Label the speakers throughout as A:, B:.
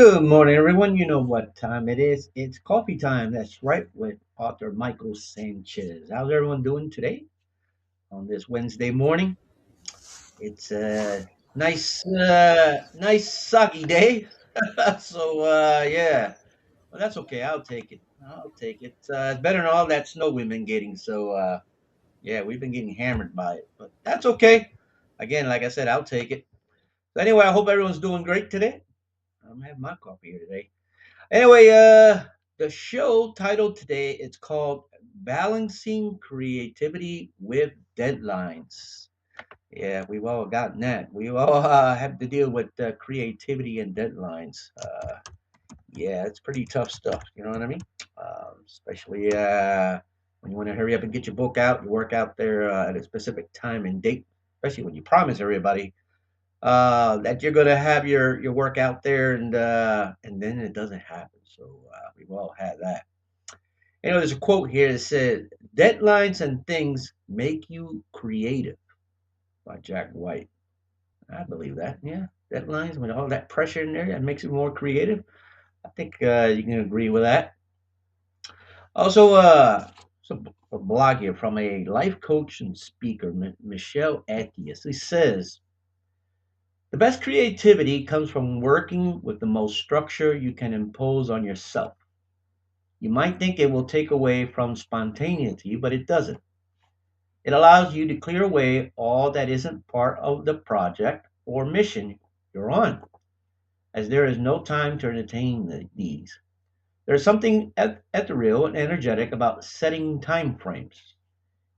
A: Good morning, everyone. You know what time it is. It's coffee time. That's right, with author Michael Sanchez. How's everyone doing today on this Wednesday morning? It's a nice soggy day. Yeah. Well, that's okay. I'll take it. I'll take it. It's better than all that snow we've been getting. Yeah, we've been getting hammered by it, but that's okay. Again, like I said, I'll take it. So anyway, I hope everyone's doing great today. I'm having my coffee here today. Anyway, the show titled today it's called Balancing Creativity with Deadlines. Yeah, we've all gotten that. We all have to deal with creativity and deadlines. Yeah, it's pretty tough stuff. You know what I mean? Especially when you want to hurry up and get your book out, you work out there at a specific time and date. Especially when you promise everybody that you're going to have your work out there, and then it doesn't happen. We've all had that. You know, there's a quote here that said, "Deadlines and things make you creative," by Jack White. I believe that. Yeah, deadlines with all that pressure in there, that makes you more creative. I think you can agree with that. Also, a blog here from a life coach and speaker, Michelle Athias. He says, the best creativity comes from working with the most structure you can impose on yourself. You might think it will take away from spontaneity, but it doesn't. It allows you to clear away all that isn't part of the project or mission you're on, as there is no time to entertain these. There's something ethereal and energetic about setting time frames.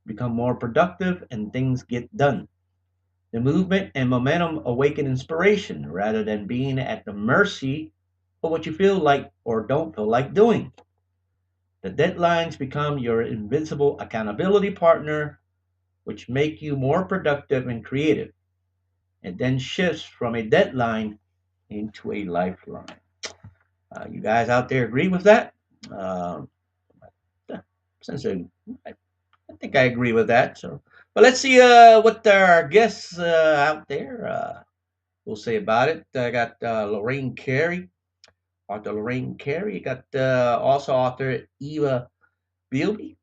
A: Become more productive and things get done. The movement and momentum awaken inspiration rather than being at the mercy of what you feel like or don't feel like doing. The deadlines become your invincible accountability partner, which make you more productive and creative. It then shifts from a deadline into a lifeline. You guys out there agree with that? Uh, since I think I agree with that. But let's see what our guests out there will say about it. I got Lorraine Carey, author Lorraine Carey. You got also author Eva Bielby,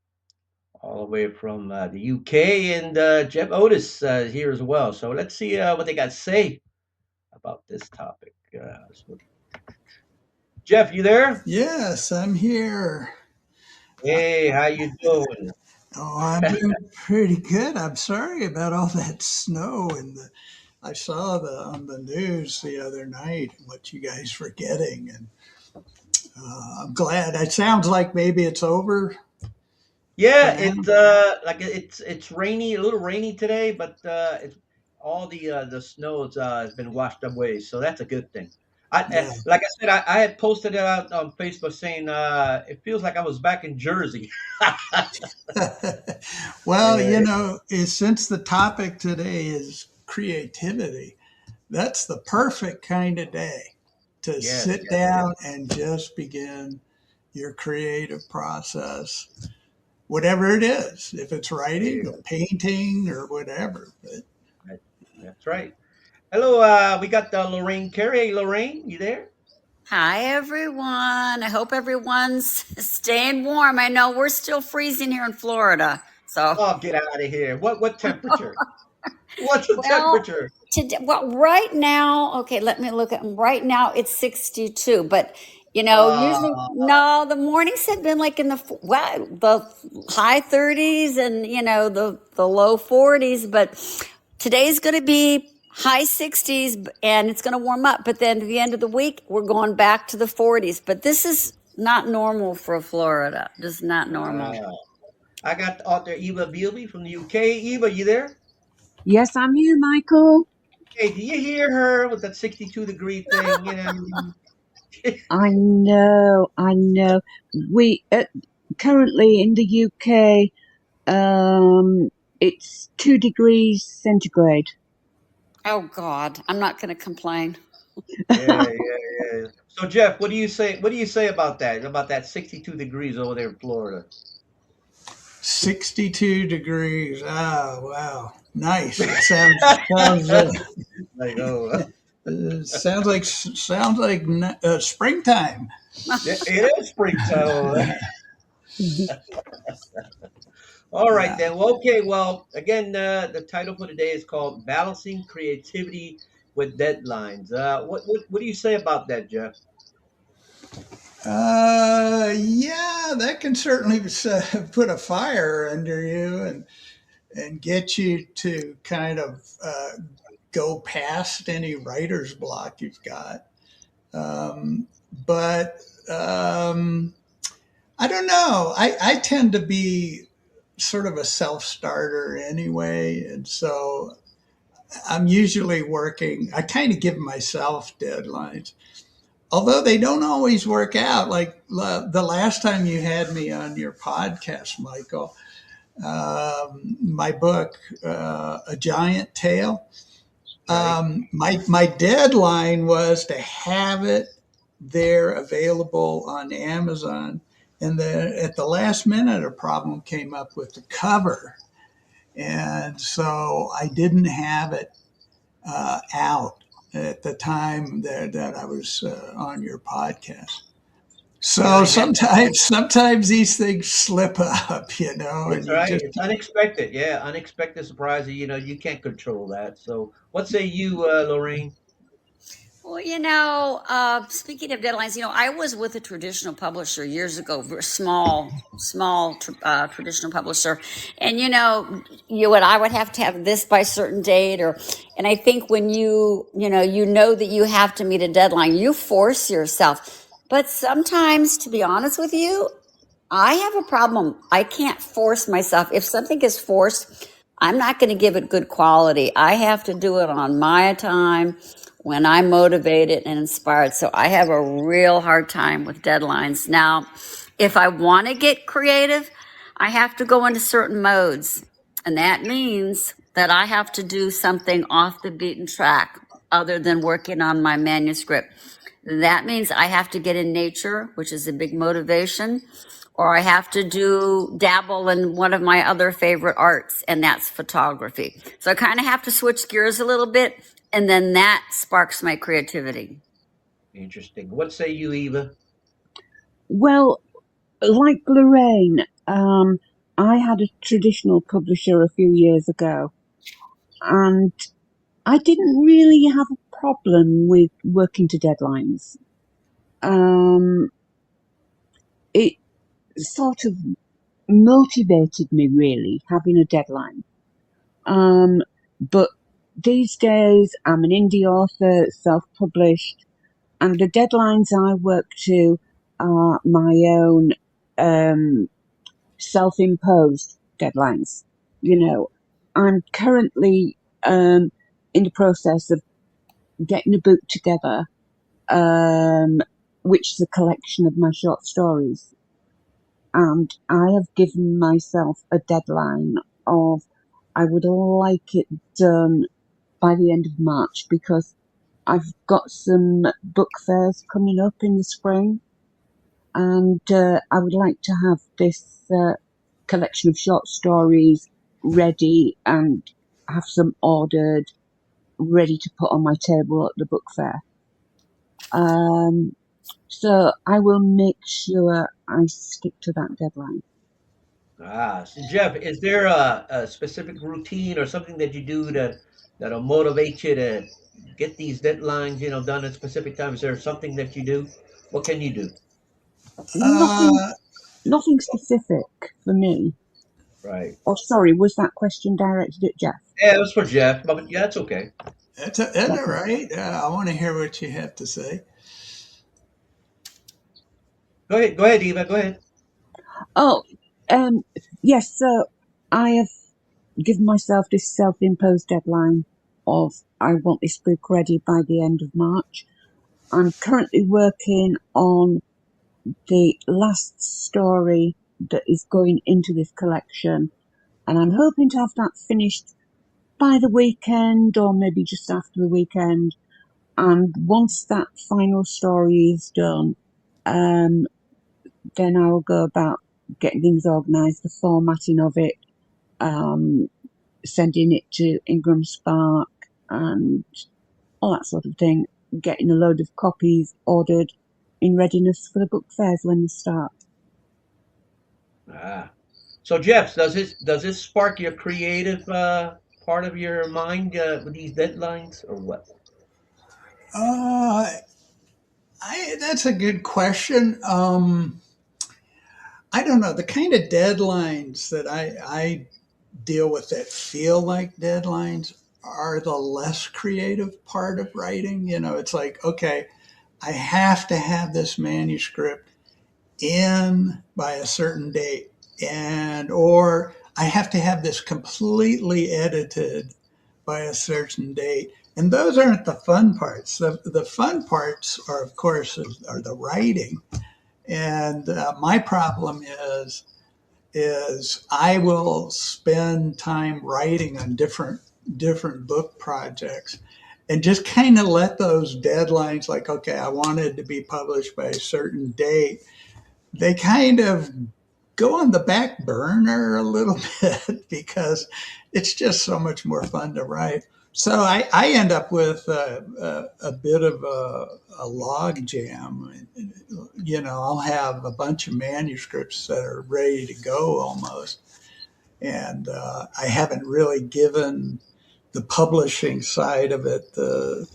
A: all the way from the UK, and Jeff Otis here as well. So let's see what they got to say about this topic. Jeff, you there?
B: Yes, I'm here.
A: Hey, how you doing?
B: Oh, I'm doing pretty good. I'm sorry about all that snow I saw on the news the other night what you guys were getting, and I'm glad. It sounds like maybe it's over for
A: Yeah,
B: now.
A: it's rainy, a little rainy today, but it's all the snow has been washed away, so that's a good thing.
B: Yeah.
A: Like I said, I had posted it out on Facebook saying it feels like I was back in Jersey.
B: Well,
A: Yeah,
B: since the topic today is creativity, that's the perfect kind of day to
A: yes,
B: sit
A: yes, yes.
B: down and just begin your creative process, whatever it is, if it's
A: There
B: writing
A: you
B: or
A: go.
B: painting or whatever. But
A: That- That's right. Hello, we got Lorraine Carey. Hey, Lorraine, you there?
C: Hi, everyone. I hope everyone's staying warm. I know we're still freezing here in Florida. So,
A: Oh, get out of here. What temperature? What's the
C: well,
A: temperature?
C: right now, okay, let me look at right now it's 62, but usually
A: Uh,
C: no, the mornings have been like in the high 30s and the low 40s, but today's going to be high 60s and it's going to warm up, but then at the end of the week we're going back to the 40s, but this is not normal for Florida. Just not normal.
A: uh, I got author Eva Bielby from the UK. Eva, you there?
D: Yes, I'm here, Michael.
A: Hey, do you hear her with that 62-degree thing? You know,
D: I know. We currently in the UK, it's 2 degrees centigrade.
C: Oh God, I'm not going to complain.
A: yeah. So, Jeff, what do you say? What do you say about that? About that 62 degrees over there in Florida?
B: 62 degrees. Oh, wow. Nice. It sounds
A: Like, oh,
B: Sounds like springtime.
A: It is springtime. All right
B: Yeah.
A: then. Well, okay. Well, again, the title for today is called "Balancing Creativity with Deadlines." What do you say about that, Jeff?
B: Yeah, that can certainly put a fire under you and get you to kind of go past any writer's block you've got. But I don't know. I tend to be sort of a self starter anyway. And so I'm usually working, I kind of give myself deadlines, although they don't always work out. Like the last time you had me on your podcast, Michael, my book, A Giant Tale,
A: Right.
B: my deadline was to have it there available on Amazon. And then at the last minute, a problem came up with the cover. And so I didn't have it out at the time that I was on your podcast.
A: Yeah,
B: So
A: I get that.
B: sometimes these things slip up, and
A: It's
B: you
A: right.
B: just
A: It's unexpected. Yeah, unexpected surprise. You can't control that. So, what say you, Lorraine?
C: Well, speaking of deadlines, I was with a traditional publisher years ago, small traditional publisher, and I would have to have this by a certain date, and I think when you know that you have to meet a deadline, you force yourself. But sometimes, to be honest with you, I have a problem. I can't force myself. If something is forced, I'm not going to give it good quality. I have to do it on my time when I'm motivated and inspired. So I have a real hard time with deadlines. Now, if I want to get creative, I have to go into certain modes. And that means that I have to do something off the beaten track other than working on my manuscript. That means I have to get in nature, which is a big motivation, or I have to dabble in one of my other favorite arts, and that's photography. So I kind of have to switch gears a little bit, and then that sparks my creativity.
A: Interesting. What say you, Eva?
D: Well, like Lorraine, I had a traditional publisher a few years ago, and I didn't really have a problem with working to deadlines. Um, it sort of motivated me, really, having a deadline. But these days, I'm an indie author, self-published, and the deadlines I work to are my own self-imposed deadlines. I'm currently in the process of getting a book together, um, which is a collection of my short stories. And I have given myself a deadline of I would like it done by the end of March because I've got some book fairs coming up in the spring, and I would like to have this collection of short stories ready and have some ordered, ready to put on my table at the book fair. So I will make sure I stick to that deadline.
A: So Jeff, is there a specific routine or something that you do that'll motivate you to get these deadlines, done at specific times? Is there something that you do? What can you do?
D: Nothing,
B: uh,
D: nothing specific for me.
A: Right.
D: Oh, sorry, was that question directed at Jeff?
A: Yeah, it was for Jeff, but yeah, that's okay.
B: that's all
D: Okay.
B: right. I want to hear what you have to say.
A: Go ahead, Eva. Go ahead.
D: Oh, um, yes. So I have given myself this self-imposed deadline of I want this book ready by the end of March. I'm currently working on the last story that is going into this collection, and I'm hoping to have that finished by the weekend or maybe just after the weekend. And once that final story is done, um, then I'll go about getting things organised, the formatting of it, um, sending it to Ingram Spark, and all that sort of thing. Getting a load of copies ordered in readiness for the book fairs when they start.
A: Ah. So, Jeff, does this spark your creative part of your mind with these deadlines, or what?
B: Uh, that's a good question. I don't know. The kind of deadlines that I deal with that feel like deadlines are the less creative part of writing. It's like, okay, I have to have this manuscript in by a certain date, and or I have to have this completely edited by a certain date. And those aren't the fun parts. The fun parts are, of course, are the writing. And my problem is I will spend time writing on different book projects and just kind of let those deadlines, like, okay, I wanted to be published by a certain date, they kind of go on the back burner a little bit because it's just so much more fun to write. So I end up with a bit of a log jam. I'll have a bunch of manuscripts that are ready to go almost. And I haven't really given the publishing side of it the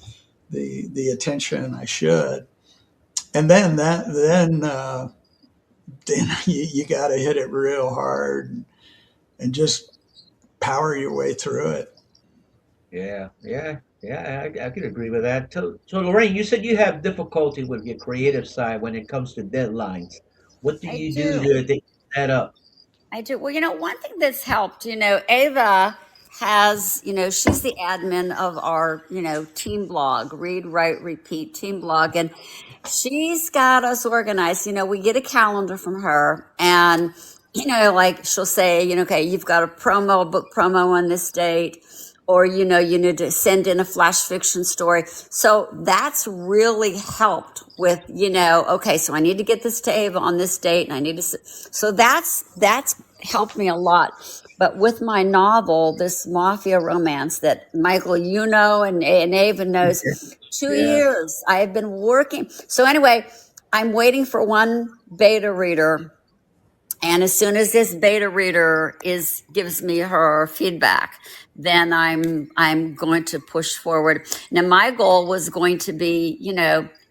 B: attention I should. And then you got to hit it real hard and just power your way through it.
A: Yeah, yeah, yeah. I could agree with that. So, Lorraine, you said you have difficulty with your creative side when it comes to deadlines. What do
C: I
A: you do
C: do.
A: to ease that up?
C: I do. Well, one thing that's helped, Ava has, she's the admin of our, team blog, Read, Write, Repeat team blog. And she's got us organized. We get a calendar from her, and, like she'll say, okay, you've got a book promo on this date, or, you need to send in a flash fiction story. So that's really helped with, okay, so I need to get this to Ava on this date, and I need to, so that's helped me a lot. But with my novel, this mafia romance that Michael, and Ava knows, two
A: Yeah.
C: years I have been working. So anyway, I'm waiting for one beta reader, and as soon as this beta reader gives me her feedback, then I'm going to push forward. Now my goal was going to be,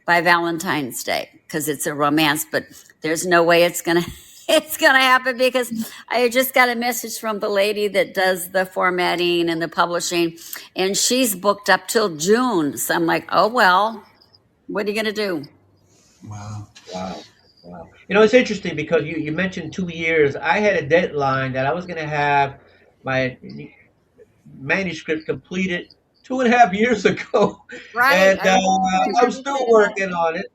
C: by Valentine's Day, because it's a romance, but there's no way it's gonna it's gonna happen, because I just got a message from the lady that does the formatting and the publishing, and she's booked up till June. So I'm like, oh well, what are you gonna do?
B: Wow.
A: Wow. Wow. It's interesting because you mentioned 2 years. I had a deadline that I was going to have my manuscript completed 2.5 years ago,
C: Right.
A: and
C: I remember
A: I'm
C: you
A: still
C: saying that.
A: working on it.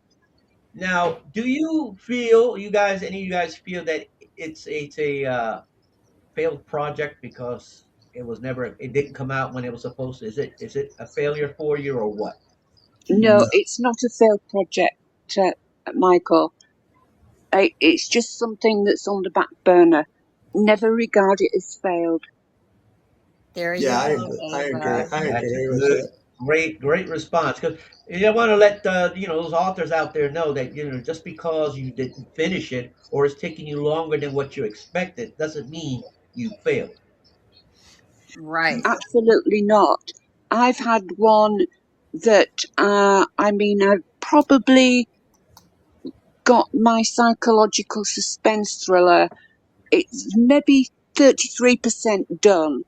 A: Now, do you feel, any of you guys feel that it's a failed project because it didn't come out when it was supposed to? Is it a failure for you, or what?
D: No,
B: No.
D: it's not a failed project, uh, Michael. It's just something that's on the back burner. Never regard it as failed.
C: There you
B: Yeah, I
C: go,
B: agree. I agree.
C: Ava.
B: I
A: That's a
B: agree with
A: good,
B: it.
A: great response. Because you want to let those authors out there know that just because you didn't finish it or it's taking you longer than what you expected doesn't mean you failed.
C: Right.
D: Absolutely not. I've had one that, I've probably got my psychological suspense thriller. It's maybe 33% done,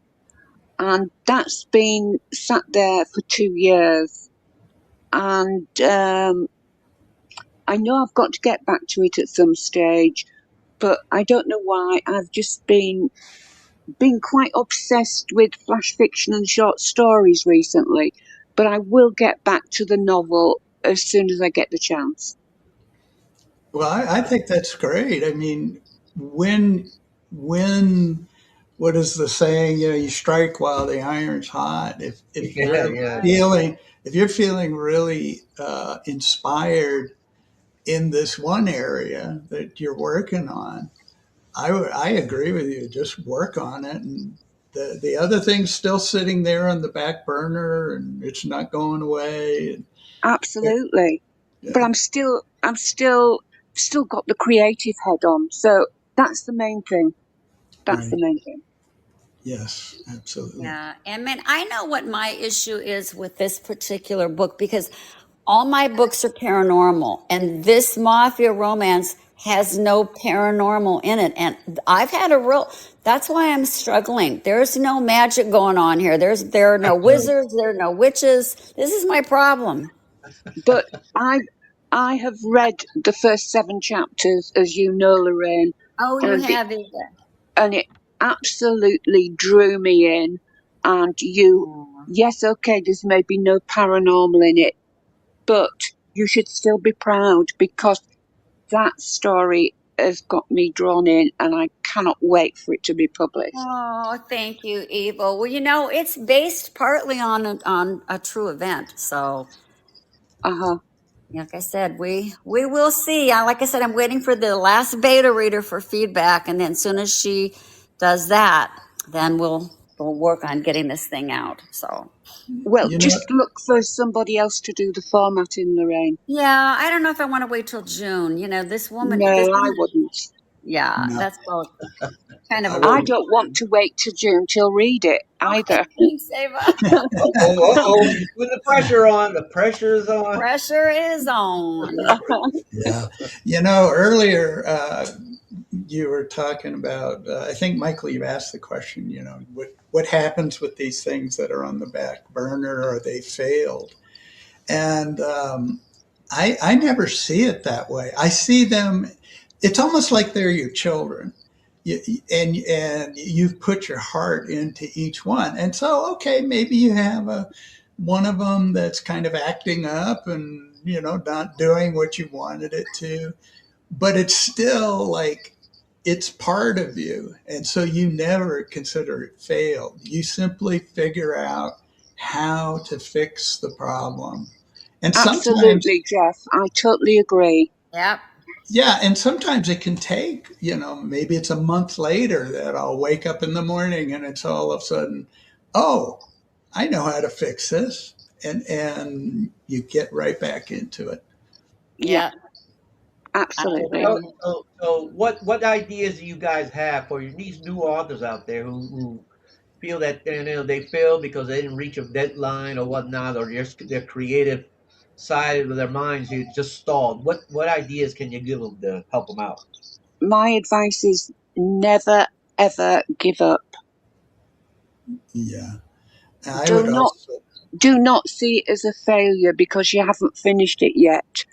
D: and that's been sat there for 2 years. And I know I've got to get back to it at some stage, but I don't know why. I've just been quite obsessed with flash fiction and short stories recently. But I will get back to the novel as soon as I get the chance.
B: Well, I think that's great. I mean, when what is the saying? You strike while the iron's hot. If
A: Yeah,
B: you're
A: yeah.
B: feeling really inspired in this one area that you're working on, I agree with you. Just work on it, and the other thing's still sitting there on the back burner, and it's not going away. And,
D: Absolutely. But
B: yeah,
D: I'm still got the creative head on. So that's the main thing. That's the
B: right.
D: main thing.
B: Yes, absolutely.
C: Yeah. And man, I know what my issue is with this particular book because all my books are paranormal, and this mafia romance has no paranormal in it. And I've had a real, that's why I'm struggling. There's no magic going on here. There are no wizards, there are no witches. This is my problem.
D: But I I have read the first 7 chapters, as you know, Lorraine,
C: Oh, you
D: and it
C: have it.
D: and it absolutely drew me in. And yes, okay, there's maybe no paranormal in it, but you should still be proud because that story has got me drawn in, and I cannot wait for it to be published.
C: Oh, thank you, Eva. Well, it's based partly on a true event. So,
D: Uh huh.
C: like I said, we will see. Like I said, I'm waiting for the last beta reader for feedback, and then as soon as she does that, then we'll work on getting this thing out. So,
D: Well,
B: You know,
D: just look for somebody else to do the formatting, Lorraine.
C: yeah, I don't know if I want to wait till June. This
D: No, I
C: woman,
D: wouldn't.
C: yeah,
B: no,
C: that's both kind of
B: I
C: a
D: I
B: wouldn't.
D: don't want to wait till June to read it
C: okay.
D: either.
C: Thanks, Eva.
A: Uh-oh. You put the pressure on. The pressure is on.
C: Pressure is on.
B: Yeah. Earlier you were talking about, I think, Michael, you asked the question, what happens with these things that are on the back burner or they failed? And I never see it that way. I see them, it's almost like they're your children. And you've put your heart into each one. And so, okay, maybe you have one of them that's kind of acting up and, not doing what you wanted it to, but it's still like it's part of you. And so you never consider it failed. You simply figure out how to fix the problem. And sometimes,
D: Absolutely, Jeff. I totally agree.
C: Yep.
B: yeah, and sometimes it can take, maybe it's a month later that I'll wake up in the morning and it's all of a sudden, oh, I know how to fix this. And you get right back into it.
D: Yeah,
C: Yep.
D: absolutely.
A: So,
C: Absolutely.
A: what ideas do you guys have for these new authors out there who feel that they failed because they didn't reach a deadline or whatnot, or their creative side of their minds is just stalled? What ideas can you give them to help them out?
D: My advice is never, ever give up.
B: Yeah. I
D: Do
B: would
D: not
B: also,
D: do not see it as a failure because you haven't finished it yet.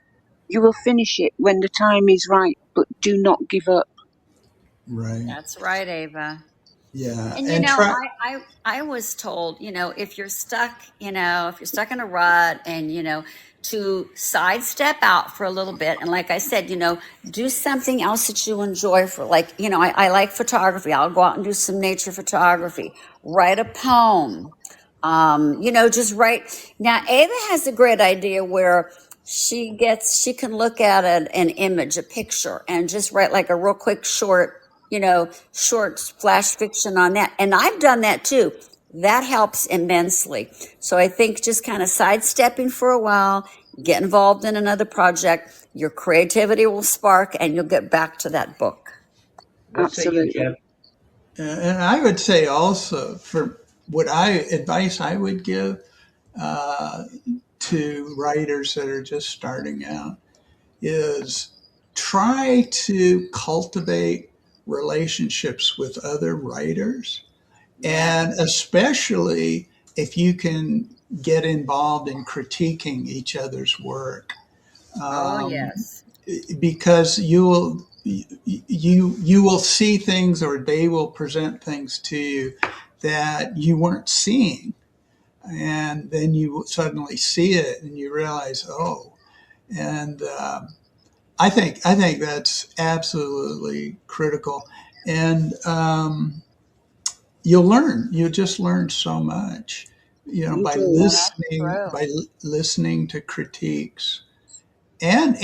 D: You will finish it when the time is right, but do not give up.
B: right.
C: That's right, Ava.
B: Yeah.
C: And
B: And try,
C: I was told, if you're stuck in a rut and to sidestep out for a little bit, and like I said, do something else that you enjoy for like, I like photography. I'll go out and do some nature photography, write a poem. Just write. Now Ava has a great idea where she can look at an image, a picture, and just write like a real quick short flash fiction on that. And I've done that too. That helps immensely. So I think just kind of sidestepping for a while, get involved in another project, your creativity will spark and you'll get back to that book.
A: What say you, Jeff?
D: Absolutely.
B: and I would say also for advice I would give uh, to writers that are just starting out is try to cultivate relationships with other writers,
C: Yeah.
B: and especially if you can get involved in critiquing each other's work,
C: Oh,
B: um,
C: yes.
B: because you will see things, or they will present things to you that you weren't seeing, and then you suddenly see it and you realize, oh. And I think that's absolutely critical, and you'll just learn so much,
D: You
B: by
D: do.
C: That's
B: listening,
C: true.
B: listening to critiques, and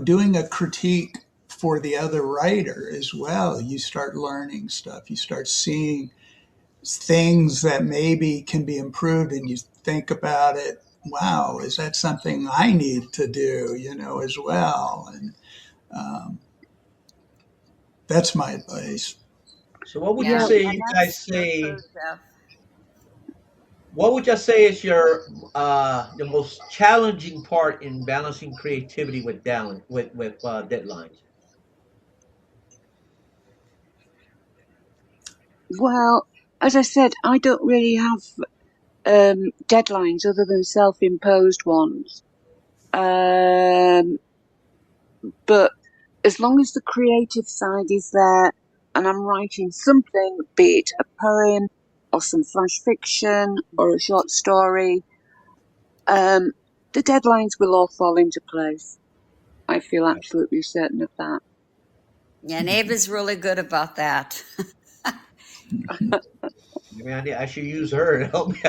B: doing a critique for the other writer as well. You start learning stuff. You start seeing things that maybe can be improved, and you think about it, wow, is that something I need to do, as well? And um, that's my advice.
A: So what would you
C: Yeah,
D: Yeah,
A: say
C: and
A: you guys
C: that's
A: say?
C: true, Jeff.
A: What would you say is your the most challenging part in balancing creativity with deadlines?
D: well, as I said, I don't really have deadlines other than self-imposed ones. Um, but as long as the creative side is there and I'm writing something, be it a poem or some flash fiction or a short story, um, the deadlines will all fall into place. I feel absolutely certain of that.
C: Yeah, and Ava's really good about that.
A: Maybe I should use her to help me.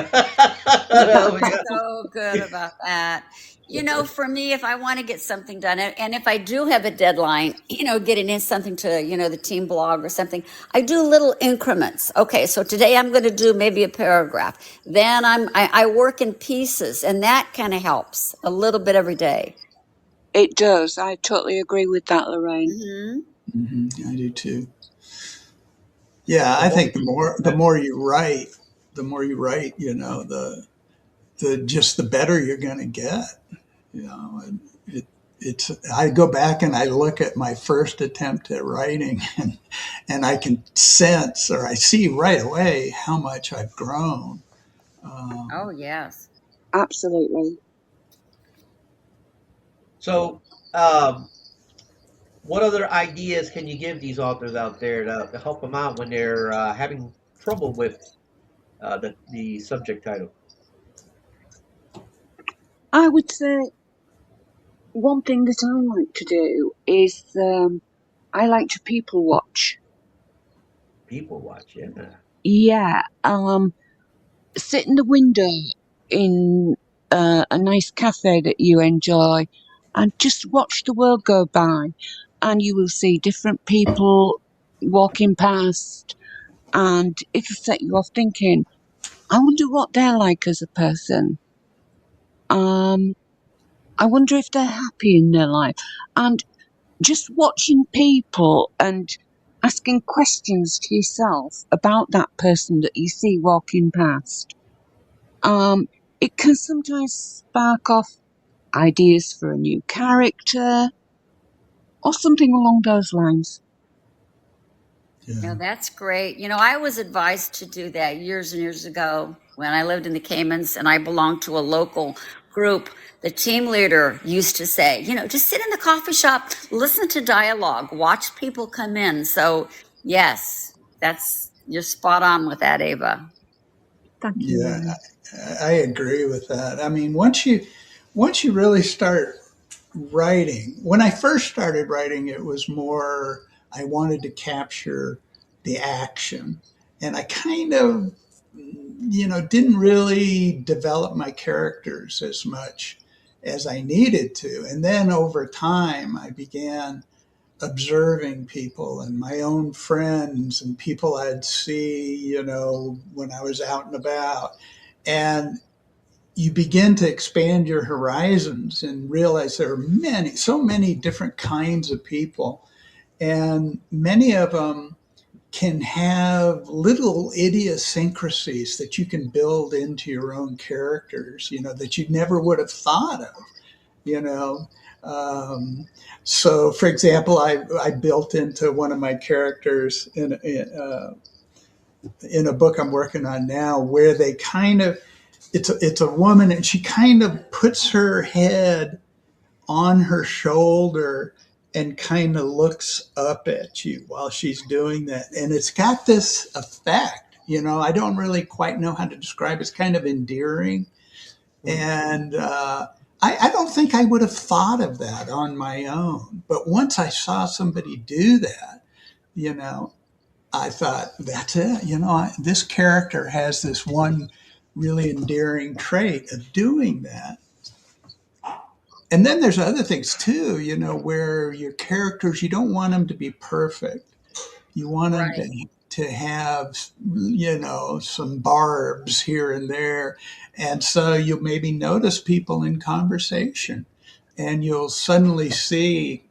C: She's
A: Help me out.
C: so good about that. For me, if I want to get something done, and if I do have a deadline, getting in something to, the team blog or something, I do little increments. Okay, so today I'm going to do maybe a paragraph. Then I work in pieces, and that kind of helps a little bit every day.
D: It does. I totally agree with that, Lorraine.
C: Hmm.
B: I do too. Yeah,
A: The
B: I
A: more
B: think the more you write, the just the better you're going to get. And it's I go back and I look at my first attempt at writing, and I can sense, or I see right away, how much I've grown.
C: Oh,
B: Um,
C: yes.
D: Absolutely.
A: so, um, what other ideas can you give these authors out there to help them out when they're having trouble with the subject title?
D: I would say one thing that I like to do is I like to people watch.
A: People watch, yeah.
D: Yeah, sit in the window in a nice cafe that you enjoy and just watch the world go by. And you will see different people walking past, and it'll set you off thinking, I wonder what they're like as a person. Um, I wonder if they're happy in their life. And just watching people and asking questions to yourself about that person that you see walking past. Um, it can sometimes spark off ideas for a new character or something along those lines.
C: Yeah,
B: yeah,
C: that's great. I was advised to do that years and years ago when I lived in the Caymans and I belonged to a local group. The team leader used to say, just sit in the coffee shop, listen to dialogue, watch people come in. So, yes, you're spot on with that, Ava.
D: Thank you,
B: yeah,
D: Lorraine.
B: I agree with that. I mean, once you really start writing, when I first started writing, it was more I wanted to capture the action, and I kind of didn't really develop my characters as much as I needed to. And then over time, I began observing people and my own friends and people I'd see, when I was out and about. And you begin to expand your horizons and realize there are so many different kinds of people. And many of them can have little idiosyncrasies that you can build into your own characters, that you never would have thought of, you know. Um, so, for example, I built into one of my characters in a book I'm working on now, where they kind of it's a woman, and she kind of puts her head on her shoulder and kind of looks up at you while she's doing that. And it's got this effect, I don't really quite know how to describe it. It's kind of endearing.
A: Hmm.
B: And I don't think I would have thought of that on my own. But once I saw somebody do that, you know, I thought, that's it. This character has this one really endearing trait of doing that. And then there's other things too, where your characters, you don't want them to be perfect. You want them
C: Right.
B: to have, some barbs here and there. And so you'll maybe notice people in conversation, and you'll suddenly see,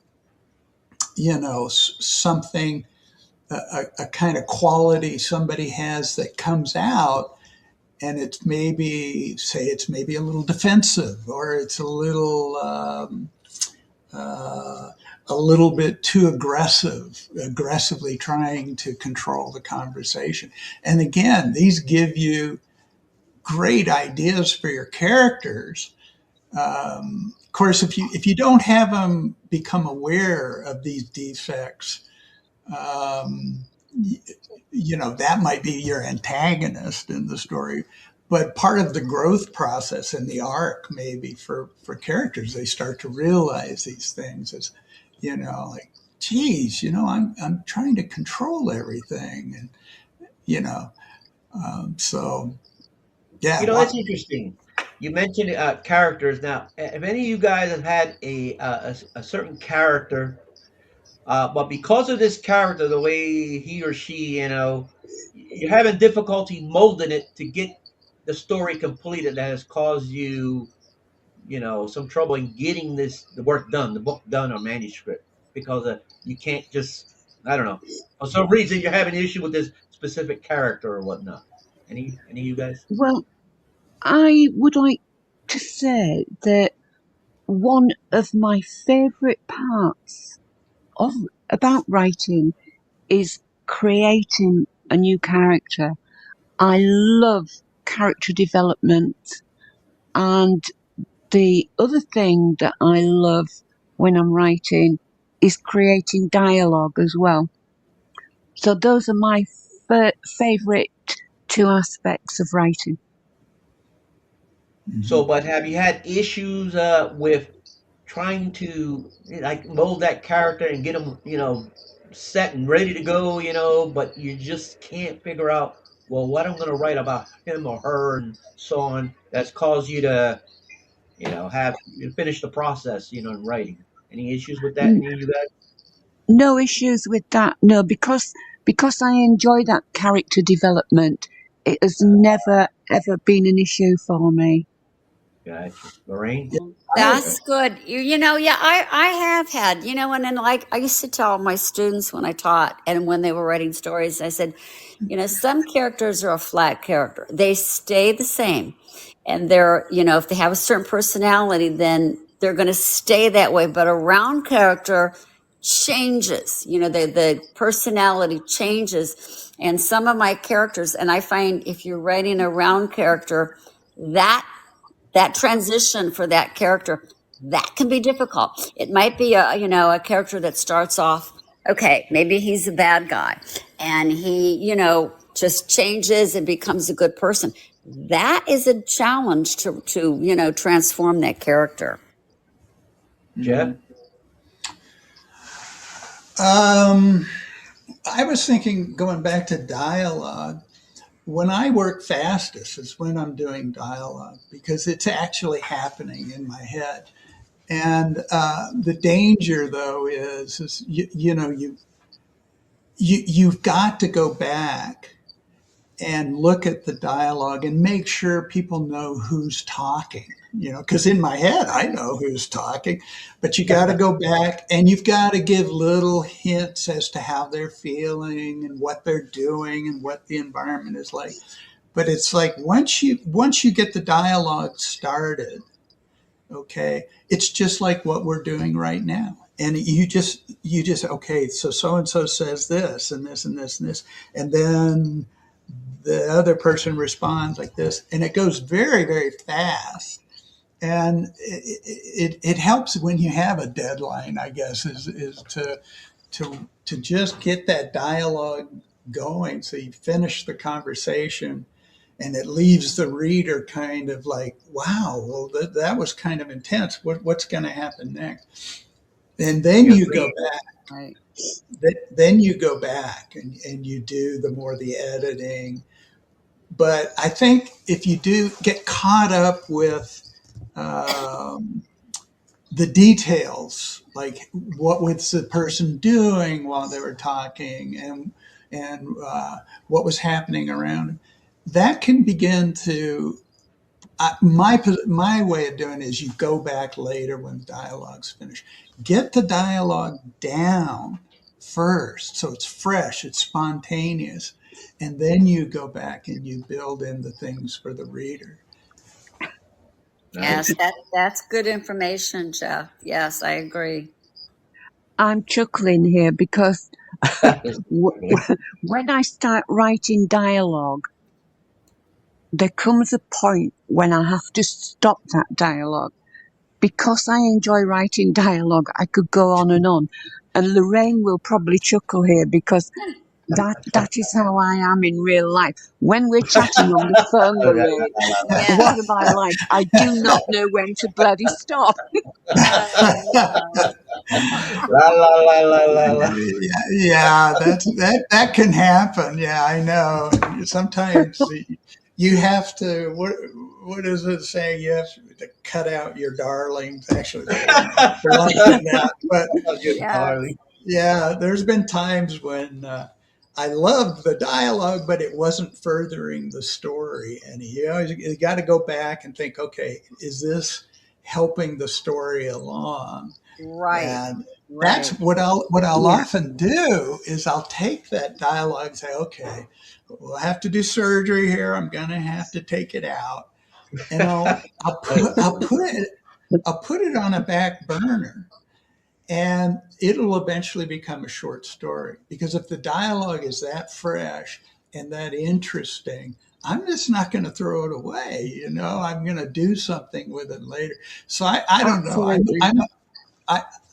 B: something, a kind of quality somebody has that comes out, and it's maybe a little defensive, or it's a little bit too aggressively trying to control the conversation. And again, these give you great ideas for your characters. Of course, if you don't have them become aware of these defects, um, that might be your antagonist in the story. But part of the growth process in the arc, maybe for characters, they start to realize these things as, like, geez, I'm trying to control everything, and so yeah.
A: That's interesting. You mentioned characters. Now, if any of you guys have had a certain character, but because of this character, the way he or she, you're having difficulty molding it to get the story completed, that has caused you, some trouble in getting the work done, the book done or manuscript, because you can't just, I don't know, for some reason you're having an issue with this specific character or whatnot. Any of you guys?
D: Well, I would like to say that one of my favourite parts of about writing is creating a new character. I love character development, and the other thing that I love when I'm writing is creating dialogue as well. So those are my favourite two aspects of writing.
A: So, but have you had issues with trying to like mold that character and get them, set and ready to go, but you just can't figure out, well, what I'm going to write about him or her and so on, that's caused you to, have finish the process, in writing. Any issues with that? Any of you guys?
D: No issues with that. No, because I enjoy that character development, it has never ever been an issue for me.
A: Gotcha. Lorraine?
B: Yeah,
C: That's good. Yeah, I have had, and then like I used to tell my students when I taught and when they were writing stories, I said, some characters are a flat character. They stay the same. And they're, if they have a certain personality, then they're going to stay that way. But a round character changes, the personality changes. And some of my characters, and I find if you're writing a round character, that that transition for that character, that can be difficult. It might be a character that starts off, okay, maybe he's a bad guy, and he just changes and becomes a good person. That is a challenge to transform that character.
A: Jeff?
B: I was thinking, going back to dialogue, when I work fastest is when I'm doing dialogue, because it's actually happening in my head. And the danger, though, is you've got to go back and look at the dialogue and make sure people know who's talking. Because in my head I know who's talking, but you got to go back and you've got to give little hints as to how they're feeling and what they're doing and what the environment is like. But it's like once you get the dialogue started, okay, it's just like what we're doing right now. And you just okay, so and so says this and this and this and this, and then the other person responds like this, and it goes very, very fast. And it helps when you have a deadline, I guess, is to just get that dialogue going, so you finish the conversation, and it leaves the reader kind of like, wow, well, that was kind of intense. What's going to happen next? And then you go back.
C: Right.
B: Then you go back and you do the editing. But I think if you do get caught up with the details, like what was the person doing while they were talking, and what was happening around him. That can begin to my way of doing it is you go back later when dialogue's finished, get the dialogue down first so it's fresh, it's spontaneous, and then you go back and you build in the things for the reader.
C: Yes,
A: Nice.
C: that's good information, Jeff. Yes, I agree.
D: I'm chuckling here because when I start writing dialogue, there comes a point when I have to stop that dialogue. Because I enjoy writing dialogue, I could go on. And Lorraine will probably chuckle here because that is how I am in real life. When we're chatting on the phone, Lorraine, what
C: Yes.
D: am I like? I do not know when to bloody stop.
A: La la la la la la.
B: Yeah, that can happen. Yeah, I know. Sometimes you have to. What is it saying? You have to cut out your darlings. Actually, they're not cutting out. But
A: You're
C: Yes.
A: darling.
B: yeah, there's been times when I loved the dialogue, but it wasn't furthering the story. And you got to go back and think, okay, is this helping the story along?
C: Right.
B: And that's
C: Right.
B: what I'll
D: Yeah.
B: often do is I'll take that dialogue and say, okay, we'll have to do surgery here. I'm gonna have to take it out, and I'll put it on a back burner, and it'll eventually become a short story. Because if the dialogue is that fresh and that interesting, I'm just not going to throw it away. I'm going to do something with it later. So I don't know.
D: Absolutely.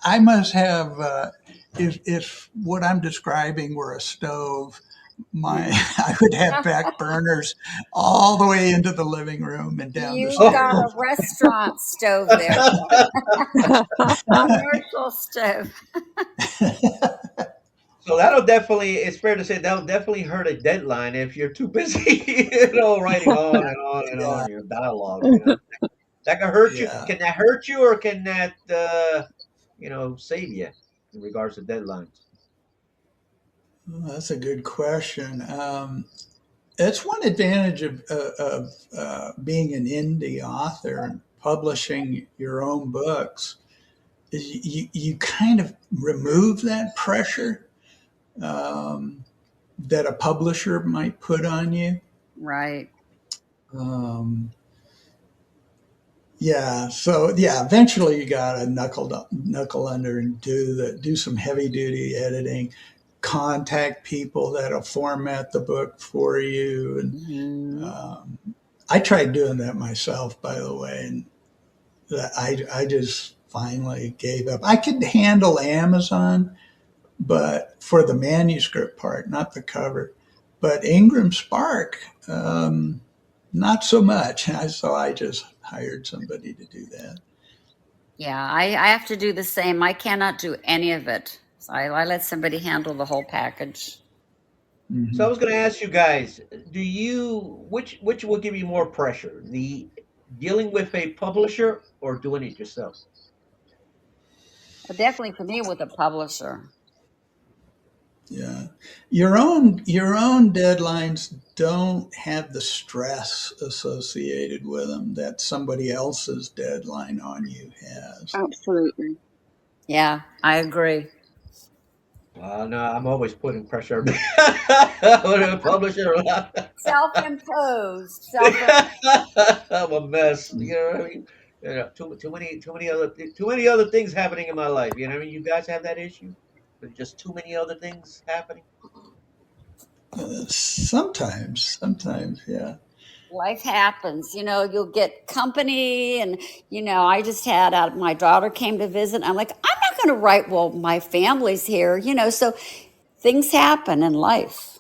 B: I must have, if what I'm describing were a stove, I would have back burners all the way into the living room and down the
C: You've got
B: stairs.
C: a restaurant stove there, commercial stove.
A: So it's fair to say that'll definitely hurt a deadline if you're too busy, writing on and on and
B: Yeah,
A: on your dialogue. That can hurt you.
B: yeah.
A: Can that hurt you or can that, save you in regards to deadlines?
B: Well, that's a good question. That's one advantage of being an indie author and publishing your own books is you kind of remove that pressure that a publisher might put on you.
C: Right.
B: Um, yeah, so yeah, eventually you got to knuckle under and do some heavy duty editing, contact people that'll format the book for you, and
C: Mhm.
B: I tried doing that myself, by the way, and I just finally gave up. I could handle Amazon, but for the manuscript part, not the cover. But Ingram Spark, not so much. So I just hired somebody to do that.
C: Yeah, I have to do the same. I cannot do any of it. So I let somebody handle the whole package.
A: So I
B: Hmm.
A: was going to ask you guys, which will give you more pressure, the dealing with a publisher or doing it yourself?
C: But definitely for me with a publisher.
B: Yeah, your own deadlines don't have the stress associated with them that somebody else's deadline on you has.
D: Absolutely.
C: Yeah, I agree.
A: No, I'm always putting pressure on whether a publisher or not.
C: Self-imposed.
A: I'm a mess. You know what I mean? Too many other things happening in my life. You know what I mean? You guys have that issue? There's just too many other things happening.
B: Sometimes, yeah.
C: Life happens. You'll get company, and I just had my daughter came to visit. I'm like, I'm not going to write while my family's here. So things happen in life.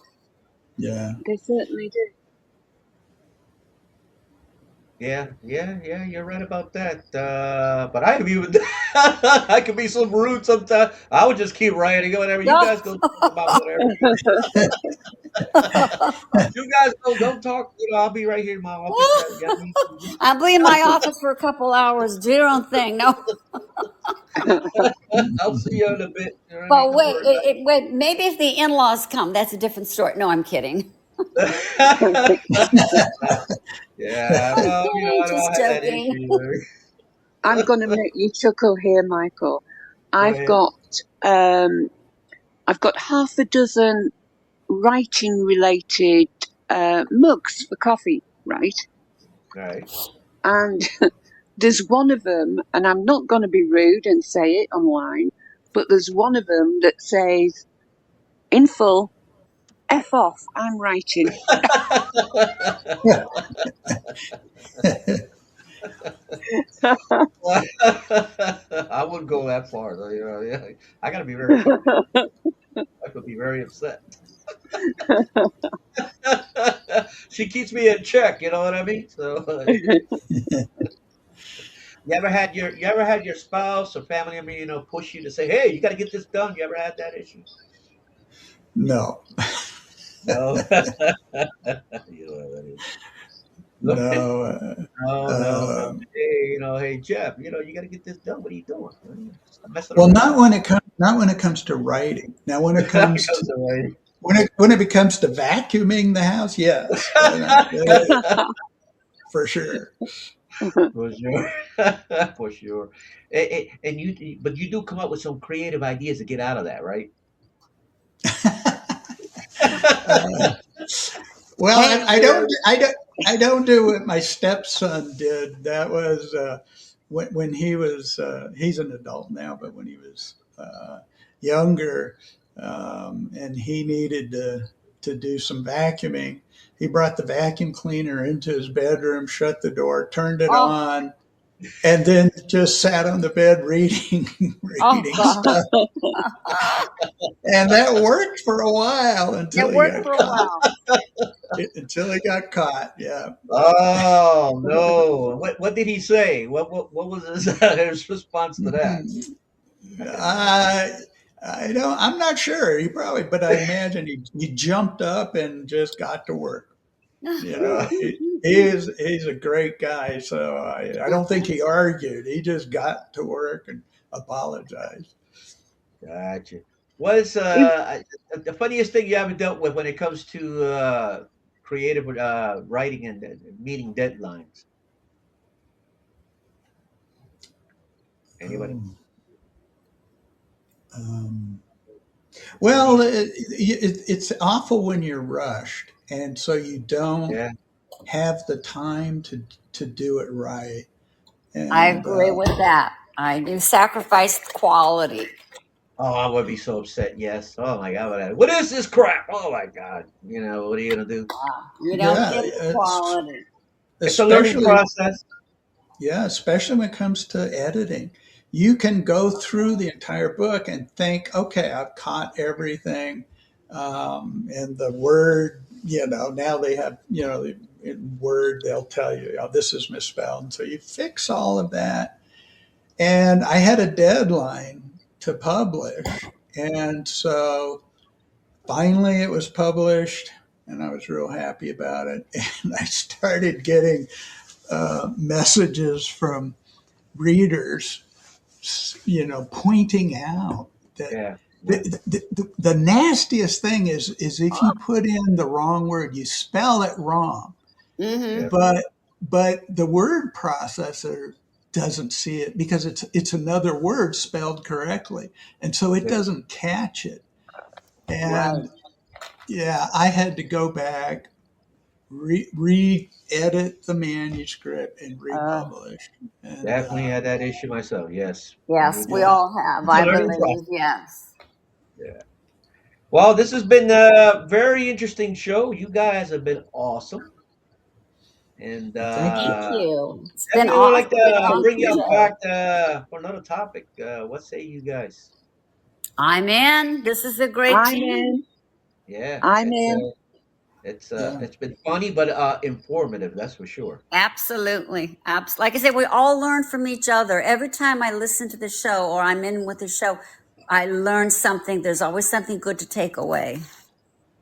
B: Yeah.
D: They certainly do.
A: Yeah. You're right about that. But I even I could be so rude sometimes. I would just keep writing whatever. You
C: No,
A: guys go talk about whatever. You guys don't talk. I'll be right here in my office. Yeah,
C: I'll be in my office for a couple hours. Do your own thing. No,
A: I'll see you in a bit. You know what I mean?
C: but
A: Don't
C: wait,
A: worry about
C: wait. Maybe if the in-laws come, that's a different story. No, I'm kidding.
A: it. Yeah, well, I
C: Just
A: don't have that
C: joking.
A: issue.
D: I'm going to make you chuckle here, Michael.
A: Go
D: I've
A: ahead.
D: got um, I've got half a dozen writing related mugs for coffee, right?
A: All right.
D: And there's one of them, and I'm not going to be rude and say it online, but there's one of them that says, in full, F off, I'm writing.
A: I wouldn't go that far, though. Yeah. I got to be very careful. I could be very upset. She keeps me in check. You know what I mean? So, you ever had your spouse or family member, push you to say, "Hey, you got to get this done." You ever had that issue?
B: No,
A: No. You know what that is. Lorraine,
B: no.
A: no.
B: Um,
A: Hey, Jeff, you got to get this done. What are you doing? Stop messing
B: well,
A: around.
B: not when it comes to writing. Now, when it comes to
A: Because of rain.
B: when it becomes to vacuuming the house, yes, for sure.
A: For sure. For sure. But you do come up with some creative ideas to get out of that, right?
B: Uh, well,
A: Hey,
B: I don't do what my stepson did. That was when he was he's an adult now, but when he was younger, and he needed to do some vacuuming, he brought the vacuum cleaner into his bedroom, shut the door, turned it
C: Oh,
B: on, and then just sat on the bed reading
C: oh
B: reading
C: God.
B: stuff. And that worked for a while
C: It worked for a while.
B: until he got caught. Yeah.
A: oh no! What did he say? What was his response to that?
B: I I don't. I'm not sure. He probably, but I imagine he jumped up and just got to work. He's a great guy. So I don't think he argued. He just got to work and apologized.
A: Gotcha. What's
D: If
A: the funniest thing you ever dealt with when it comes to creative writing and meeting deadlines? Anybody?
B: Oh. Um, well, it's awful when you're rushed, and so you don't
A: Yeah.
B: have the time to do it right.
C: I
B: And
C: agree with that. I do sacrifice quality.
A: Oh, I would be so upset. Yes. Oh my God. What is this crap? Oh my God. What are you gonna do?
C: You don't
B: yeah,
C: get the quality.
A: It's a learning
B: especially
A: process.
B: yeah, especially when it comes to editing. You can go through the entire book and think, okay, I've caught everything. And the word, now they have, in Word, they'll tell you, oh, this is misspelled. And so you fix all of that. And I had a deadline to publish. And so finally it was published, and I was real happy about it. And I started getting messages from readers, pointing out that
A: Yeah. Yeah.
B: the nastiest thing is if you put in the wrong word, you spell it wrong,
A: Yeah.
C: Mm-hmm.
B: but the word processor doesn't see it because it's another word spelled correctly, and so it
A: Yeah.
B: doesn't catch it.
C: Right.
B: And yeah, I had to go back, re-edit the manuscript and
C: Uh,
B: republish. And
A: Definitely had that issue myself. Yes.
C: yes, we
B: yeah,
C: all have,
A: It's a
C: I
A: learning
C: believe.
A: process.
C: Yes.
A: Yeah. Well, this has been a very interesting show. You guys have been awesome. And
B: well, thank you.
C: Thank you. It's been
A: definitely would like
C: awesome.
A: to
C: Thank
A: bring
C: you,
A: you
C: Jay.
A: back for another topic. What say you guys?
C: I'm in. This is a great
D: I'm
C: team.
D: in,
A: Yeah,
D: I'm in.
A: it's
B: Yeah.
A: It's been funny but informative, that's for sure.
C: Absolutely. Like I said, we all learn from each other. Every time I listen to the show or I'm in with the show, I learn something. There's always something good to take away.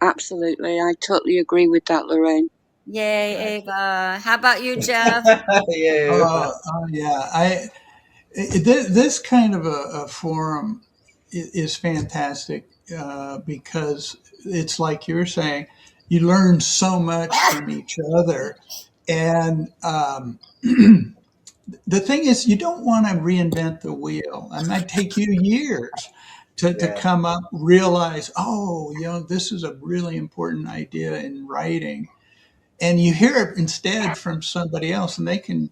D: Absolutely. I totally agree with that, Lorraine.
C: Yay,
A: Gotcha.
C: Ava. How about you, Jeff?
A: Yeah.
B: Yeah. This kind of a forum is fantastic because it's like you're saying, you learn so much from each other, and the thing is, you don't want to reinvent the wheel. It might take you years to
A: Yeah.
B: come up, realize, oh, this is a really important idea in writing. And you hear it instead from somebody else, and they can,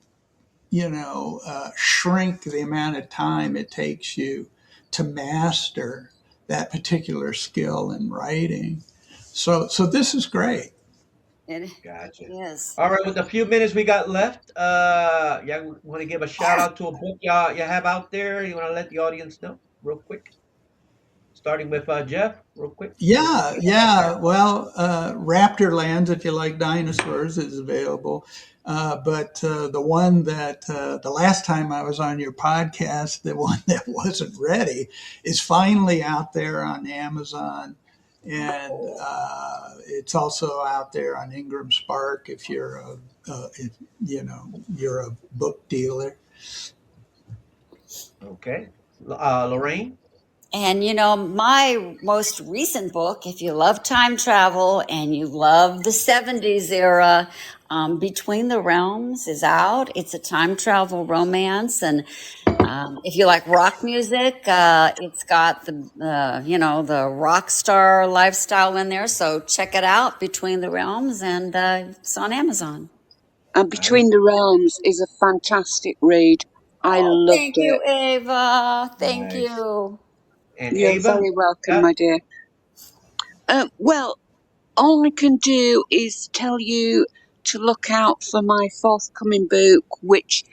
B: shrink the amount of time it takes you to master that particular skill in writing. So this is great.
C: It
A: Gotcha.
C: is.
A: All right, with the few minutes we got left, yeah, want to give a shout out to a book y'all you have out there. You want to let the audience know real quick, starting with Jeff, real quick.
B: Yeah, yeah. Well, Raptorland, if you like dinosaurs, is available. But the one that the last time I was on your podcast, the one that wasn't ready, is finally out there on Amazon, and it's also out there on Ingram Spark if if you're a book dealer.
A: Okay, Lorraine.
C: And my most recent book, if you love time travel and you love the 70s era, Between the Realms is out. It's a time travel romance. And if you like rock music, it's got the rock star lifestyle in there. So check it out, Between the Realms, and it's on Amazon.
D: And
A: Nice,
D: Between the Realms is a fantastic read. I
C: Oh,
D: loved
C: thank you,
D: it.
C: Ava. Thank
A: nice.
C: you.
A: And
D: You're
A: Ava.
D: very welcome,
A: Yeah.
D: my dear. Well, all I can do is tell you to look out for my forthcoming book, which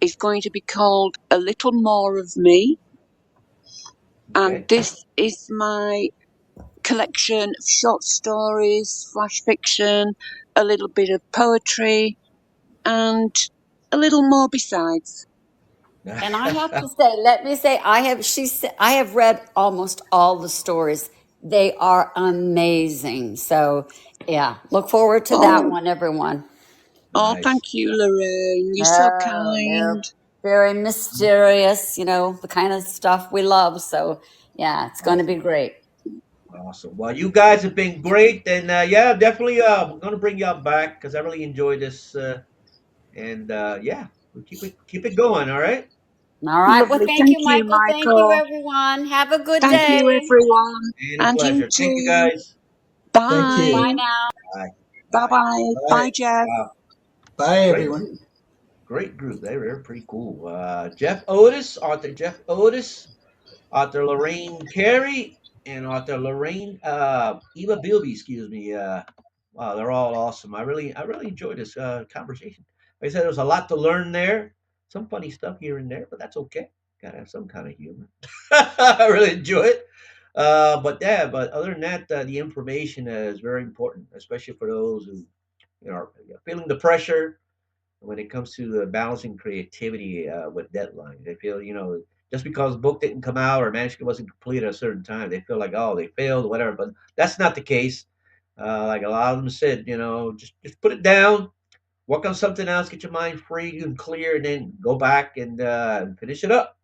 D: is going to be called A Little More of Me. And
A: Okay.
D: this is my collection of short stories, flash fiction, a little bit of poetry, and a little more besides.
C: And I have to say, let me say, I have read almost all the stories. They are amazing. So, yeah, look forward to that
D: Oh,
C: one, everyone.
D: oh, thank
A: Nice.
D: you, Lorraine. You're so
C: Oh, they're
D: kind.
C: very mysterious, the kind of stuff we love. So, yeah, it's going to be
A: Awesome.
C: great.
A: Awesome. Well, you guys have been great, and yeah, definitely. We're gonna bring y'all back because I really enjoyed this, and yeah, we'll keep it going. All right.
C: All right. Well,
D: Lovely.
C: thank
D: Thank
C: you,
D: you,
C: Michael. Thank you,
D: Michael.
C: everyone. Have a good
D: Thank
C: day.
D: you, everyone.
A: And a
D: And you
A: pleasure. Thank you,
D: too.
A: guys.
B: Thank
C: Bye
B: you.
D: Bye.
C: now.
A: Bye.
D: Bye
A: Bye.
D: bye.
B: Bye.
D: Bye, Jeff.
A: Wow.
B: Bye,
A: Great
B: everyone.
A: group. Great group. They're pretty cool. Jeff Otis, author Jeff Otis, author Lorraine Carey, and author Lorraine Eva Bielby. Excuse me. Wow, they're all awesome. I really enjoyed this conversation. Like I said, there's a lot to learn there. Some funny stuff here and there, but that's okay. Gotta have some kind of humor. I really enjoy it. But yeah, but other than that, the information is very important, especially for those who are feeling the pressure when it comes to the balancing creativity with deadlines. They feel, just because the book didn't come out or manuscript wasn't complete at a certain time, they feel like, oh, they failed or whatever. But that's not the case. Like a lot of them said, just put it down, work on something else, get your mind free and clear, and then go back and finish it up.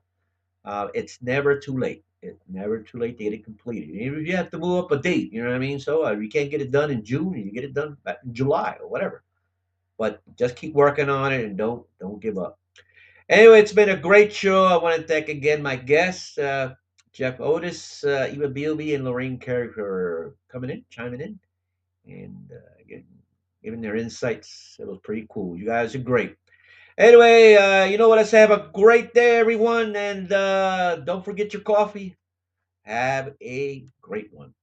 A: It's never too late. It's never too late to get it completed. Even if you have to move up a date, you know what I mean? So you can't get it done in June, you get it done back in July or whatever. But just keep working on it and don't give up. Anyway, it's been a great show. I want to thank again my guests, Jeff Otis, Eva Bielby, and Lorraine Carey for coming in, chiming in, and giving their insights. It was pretty cool. You guys are great. Anyway, you know what I say? Have a great day, everyone, and don't forget your coffee. Have a great one.